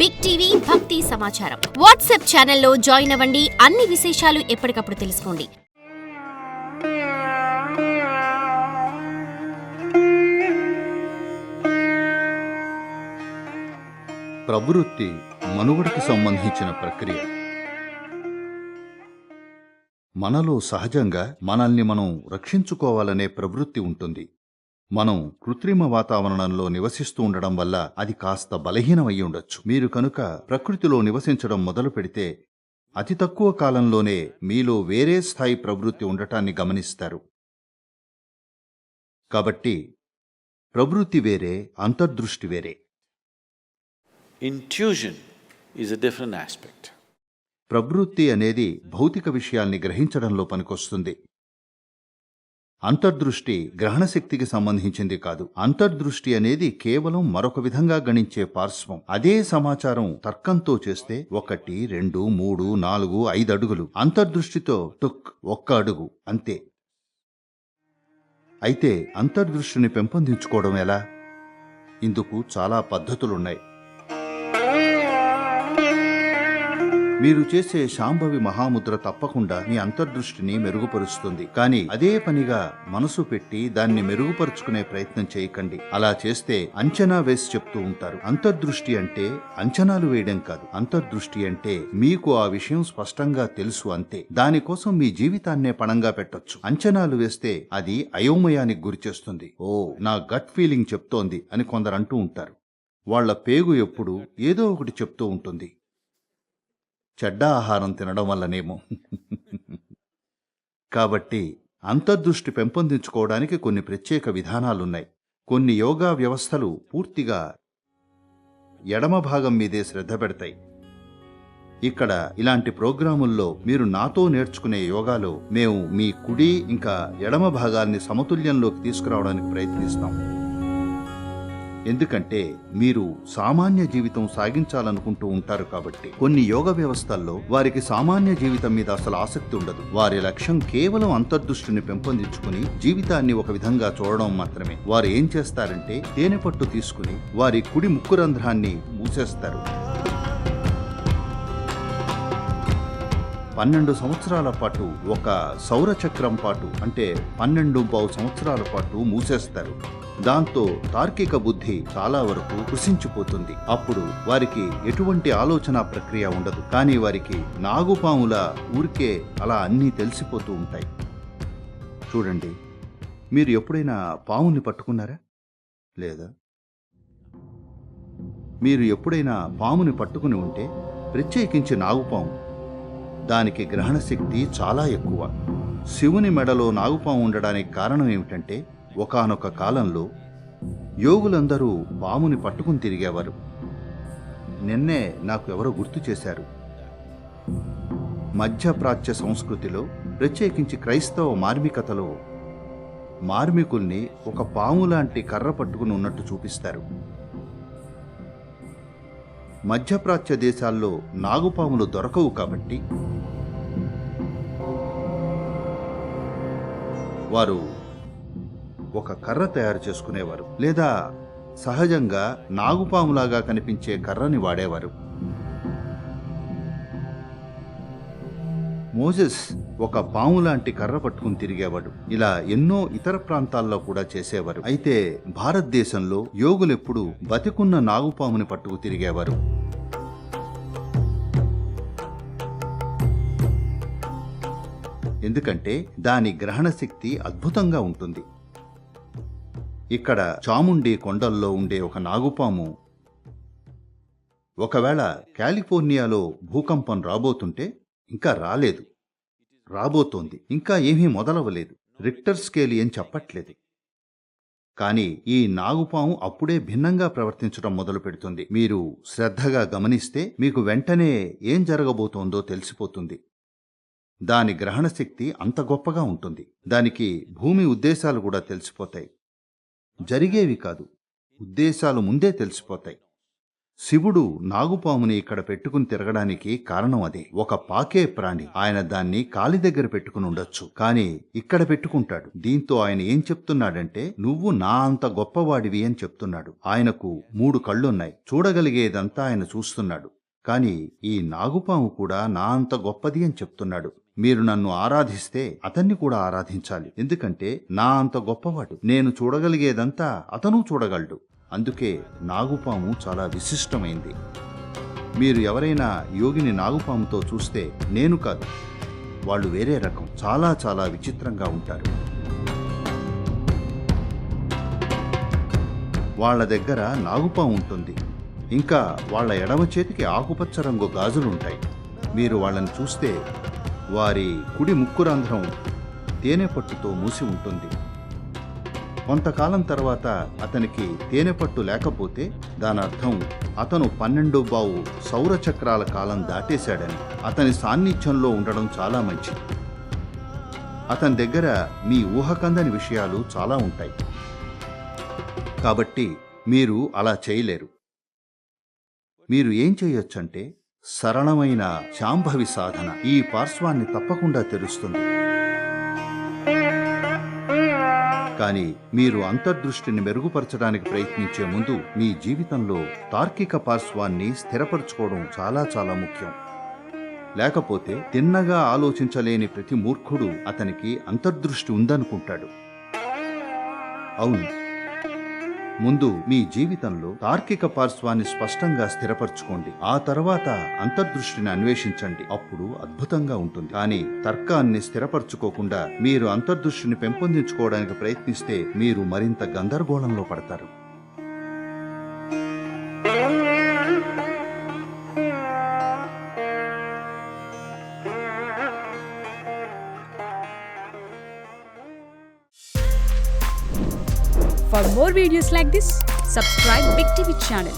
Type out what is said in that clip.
Big TV భక్తి సమాచారం WhatsApp ఛానల్లో జాయిన్ అవ్వండి. అన్ని విశేషాలు ఎప్పటికప్పుడు తెలుసుకోండి. ప్రవృత్తి మనుగడకు సంబంధించిన ప్రక్రియ. మనలో సహజంగా మనల్ని మనం రక్షించుకోవాలనే ప్రవృత్తి ఉంటుంది. మనం కృత్రిమ వాతావరణంలో నివసిస్తూ ఉండడం వల్ల అది కాస్త బలహీనమయ్యి ఉండొచ్చు. మీరు కనుక ప్రకృతిలో నివసించడం మొదలు పెడితే అతి తక్కువ కాలంలోనే మీలో వేరే స్థాయి ప్రవృత్తి ఉండటాన్ని గమనిస్తారు. కాబట్టి ప్రవృత్తి వేరే, అంతర్దృష్టి వేరే. Intuition is a different aspect. ప్రవృత్తి అనేది భౌతిక విషయాల్ని గ్రహించడంలో పనికొస్తుంది. అంతర్దృష్టి గ్రహణశక్తికి సంబంధించింది కాదు. అంతర్దృష్టి అనేది కేవలం మరొక విధంగా గణించే పార్శ్వం. అదే సమాచారం తర్కంతో చేస్తే 1, 2, 3, 4, 5 అడుగులు. అంతర్దృష్టితో ఒక్క అడుగు అంతే. అయితే అంతర్దృష్టిని పెంపొందించుకోవడం ఎలా? ఇందుకు చాలా పద్ధతులున్నాయి. మీరు చేసే శాంభవి మహాముద్ర తప్పకుండా మీ అంతర్దృష్టిని మెరుగుపరుస్తుంది. కానీ అదే పనిగా మనసు పెట్టి దాన్ని మెరుగుపరుచుకునే ప్రయత్నం చేయకండి. అలా చేస్తే అంచనా వేసి చెప్తూ ఉంటారు. అంతర్దృష్టి అంటే అంచనాలు వేయడం కాదు. అంతర్దృష్టి అంటే మీకు ఆ విషయం స్పష్టంగా తెలుసు అంతే. దానికోసం మీ జీవితాన్నే పణంగా పెట్టొచ్చు. అంచనాలు వేస్తే అది అయోమయానికి గురిచేస్తుంది. ఓ, నా గట్ ఫీలింగ్ చెప్తోంది అని కొందరు అంటూ ఉంటారు. వాళ్ల పేగు ఎప్పుడు ఏదో ఒకటి చెప్తూ ఉంటుంది. చెడ్డ ఆహారం తినడం వల్లనేమో. కాబట్టి అంతర్దృష్టి పెంపొందించుకోవడానికి కొన్ని ప్రత్యేక విధానాలున్నాయి. కొన్ని యోగా వ్యవస్థలు పూర్తిగా ఎడమ భాగం మీదే శ్రద్ధ పెడతాయి. ఇక్కడ ఇలాంటి ప్రోగ్రాముల్లో మీరు నాతో నేర్చుకునే యోగాలో మేము మీ కుడి ఇంకా ఎడమ భాగాల్ని సమతుల్యంలోకి తీసుకురావడానికి ప్రయత్నిస్తాం. ఎందుకంటే మీరు సామాన్య జీవితం సాగించాలనుకుంటూ ఉంటారు కాబట్టి. కొన్ని యోగ వ్యవస్థల్లో వారికి సామాన్య జీవితం మీద అసలు ఆసక్తి ఉండదు. వారి లక్ష్యం కేవలం అంతర్దృష్టిని పెంపొందించుకుని జీవితాన్ని ఒక విధంగా చూడడం మాత్రమే. వారు ఏం చేస్తారంటే తేనె పట్టు తీసుకుని వారి కుడి ముక్కు రంధ్రాన్ని మూసేస్తారు. 12 సంవత్సరాల పాటు, ఒక సౌరచక్రం పాటు, అంటే 12.5 సంవత్సరాల పాటు మూసేస్తారు. దాంతో తార్కిక బుద్ధి చాలా వరకు కృషించిపోతుంది. అప్పుడు వారికి ఎటువంటి ఆలోచన ప్రక్రియ ఉండదు. కానీ వారికి నాగుపాముల ఊరికే అలా అన్నీ తెలిసిపోతూ ఉంటాయి. చూడండి, మీరు ఎప్పుడైనా పాముని పట్టుకున్నారా? లేదా మీరు ఎప్పుడైనా పాముని పట్టుకుని ఉంటే, ప్రత్యేకించి నాగుపాము, దానికి గ్రహణ శక్తి చాలా ఎక్కువ. శివుని మెడలో నాగుపాము ఉండడానికి కారణం ఏమిటంటే, ఒకానొక కాలంలో యోగులందరూ పాముని పట్టుకుని తిరిగేవారు. నిన్నే నాకు ఎవరో గుర్తు చేశారు. మధ్యప్రాచ్య సంస్కృతిలో, ప్రత్యేకించి క్రైస్తవ మార్మికతలో, మార్మికుల్ని ఒక పాము లాంటి కర్ర పట్టుకుని ఉన్నట్టు చూపిస్తారు. మధ్యప్రాచ్య దేశాల్లో నాగుపాములు దొరకవు కాబట్టి వారు ఒక కర్ర తయారు చేసుకునేవారు, లేదా సహజంగా నాగుపాములాగా కనిపించే కర్రని వాడేవారు. మోజెస్ ఒక పాము లాంటి కర్ర పట్టుకుని తిరిగేవాడు. ఇలా ఎన్నో ఇతర ప్రాంతాల్లో కూడా చేసేవారు. అయితే భారతదేశంలో యోగులెప్పుడు బతికున్న నాగుపాముని పట్టుకు తిరిగేవారు. ఎందుకంటే దాని గ్రహణ శక్తి అద్భుతంగా ఉంటుంది. ఇక్కడ చాముండి కొండల్లో ఉండే ఒక నాగుపాము ఒకవేళ కాలిఫోర్నియాలో భూకంపం రాబోతుంటే, ఇంకా రాలేదు, రాబోతోంది, ఇంకా ఏమీ మొదలవలేదు, రిక్టర్ స్కేల్ ఏం చెప్పట్లేదు. కానీ ఈ నాగుపాము అప్పుడే భిన్నంగా ప్రవర్తించడం మొదలు పెడుతుంది. మీరు శ్రద్ధగా గమనిస్తే మీకు వెంటనే ఏం జరగబోతోందో తెలిసిపోతుంది. దాని గ్రహణ శక్తి అంత గొప్పగా ఉంటుంది. దానికి భూమి ఉద్దేశాలు కూడా తెలిసిపోతాయి. జరిగేవి కాదు, ఉద్దేశాలు ముందే తెలిసిపోతాయి. శివుడు నాగుపాముని ఇక్కడ పెట్టుకుని తిరగడానికి కారణం అదే. ఒక పాకే ప్రాణి, ఆయన దాన్ని కాలి దగ్గర పెట్టుకుని ఉండొచ్చు, కానీ ఇక్కడ పెట్టుకుంటాడు. దీంతో ఆయన ఏం చెప్తున్నాడంటే, నువ్వు నా అంత గొప్పవాడివి అని చెప్తున్నాడు. ఆయనకు 3 కళ్ళున్నాయి, చూడగలిగేదంతా ఆయన చూస్తున్నాడు. కాని ఈ నాగుపాము కూడా నా అంత గొప్పది అని చెప్తున్నాడు. మీరు నన్ను ఆరాధిస్తే అతన్ని కూడా ఆరాధించాలి, ఎందుకంటే నా అంత గొప్పవాడు. నేను చూడగలిగేదంతా అతను చూడగలడు. అందుకే నాగుపాము చాలా విశిష్టమైంది. మీరు ఎవరైనా యోగిని నాగుపాముతో చూస్తే నేను కాదు, వాళ్ళు వేరే రకం, చాలా చాలా విచిత్రంగా ఉంటారు. వాళ్ళ దగ్గర నాగుపాము ఉంటుంది, ఇంకా వాళ్ళ ఎడమ చేతికి ఆకుపచ్చ రంగు గాజులుంటాయి. మీరు వాళ్ళని చూస్తే వారి కుడి ముక్కు రంధ్రం తేనెపట్టుతో మూసి ఉంటుంది. కొంతకాలం తర్వాత అతనికి తేనెపట్టు లేకపోతే దానర్థం అతను 12 సౌరచక్రాల కాలం దాటేశాడని. అతని సాన్నిధ్యంలో ఉండడం చాలా మంచిది. అతని దగ్గర మీ ఊహకందని విషయాలు చాలా ఉంటాయి, కాబట్టి మీరు అలా చేయలేరు. మీరు ఏం చేయొచ్చంటే, సరళమైన శాంభవి సాధన ఈ పార్శ్వాన్ని తప్పకుండా తెరుస్తుంది. కానీ మీరు అంతర్దృష్టిని మెరుగుపరచడానికి ప్రయత్నించే ముందు మీ జీవితంలో తార్కిక పార్శ్వాన్ని స్థిరపరచుకోవడం చాలా చాలా ముఖ్యం. లేకపోతే తిన్నగా ఆలోచించలేని ప్రతి మూర్ఖుడు అతనికి అంతర్దృష్టి ఉందనుకుంటాడు. అవును, ముందు మీ జీవితంలో తార్కిక పార్శ్వాన్ని స్పష్టంగా స్థిరపరచుకోండి. ఆ తర్వాత అంతర్దృష్టిని అన్వేషించండి, అప్పుడు అద్భుతంగా ఉంటుంది. కానీ తర్కాన్ని స్థిరపరచుకోకుండా మీరు అంతర్దృష్టిని పెంపొందించుకోవడానికి ప్రయత్నిస్తే మీరు మరింత గందరగోళంలో పడతారు. For more videos like this, subscribe Big TV channel.